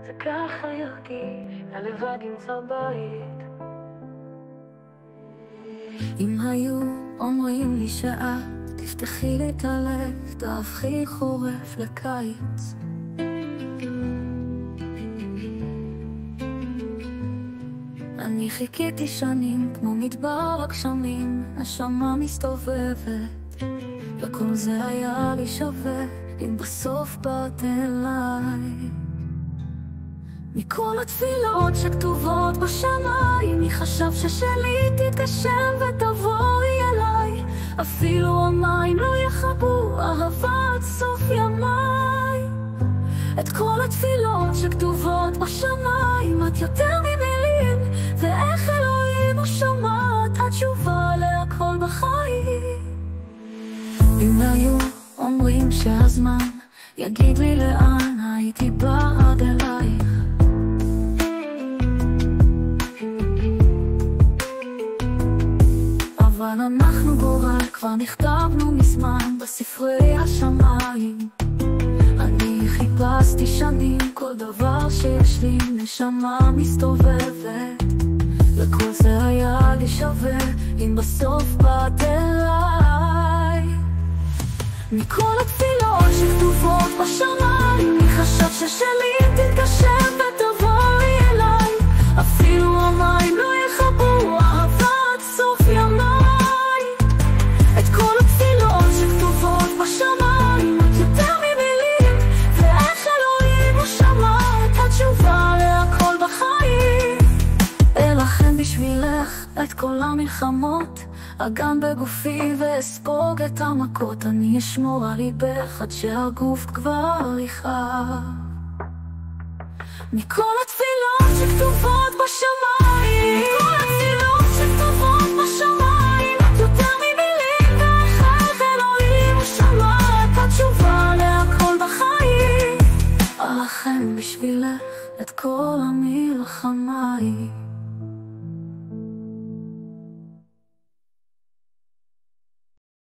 זה ככה ירגיש, הלבד ימצא בית. אם היו אומרים לי שאת תפתחי לי את הלב, תהפכי חורף לקיץ, אני חיכיתי שנים כמו מדבר הגשמים, השמה מסתובבת, וכל זה היה לי שווה אם בסוף באת אליי. מכל התפילות שכתובות בשמיים, מי חשב ששלי תתגשם ותבואי אליי? אפילו המים לא יכבו אהבה עד סוף ימיי. את כל התפילות שכתובות בשמיים, את יותר ממילים, ואיך אלוהים הוא שומעת התשובה להכל בחיים. אם היו אומרים שהזמן יגיד לי לאן, הייתי באה עד אלייך. אבל אנחנו גורל, כבר נכתבנו מזמן בספרי השמיים. אני חיפשתי שנים כל דבר שיש לי, נשמה מסתובבת, וכל זה היה לי שווה אם בסוף באת אליי. מכל התפילות שכתובות בשמיים, מי חשב ששלי תתגשם ותבואי אליי? אפילו המים לא יכבו אהבה עד סוף ימיי. את כל התפילות שכתובות בשמיים, את יותר ממילים, ואיך אלוהים הוא שמע את התשובה להכל בחיים. אלחם בשבילך את כל המלחמות, אגן בגופי ואספוג את המכות. אני אשמור על ליבך עד שהגוף כבר יכאב. מכל התפילות שכתובות בשמיים, מכל התפילות שכתובות בשמיים, את יותר ממילים, ואיך אלוהים הוא שמע את התשובה להכל בחיים. אלחם בשבילך את כל המלחמיים.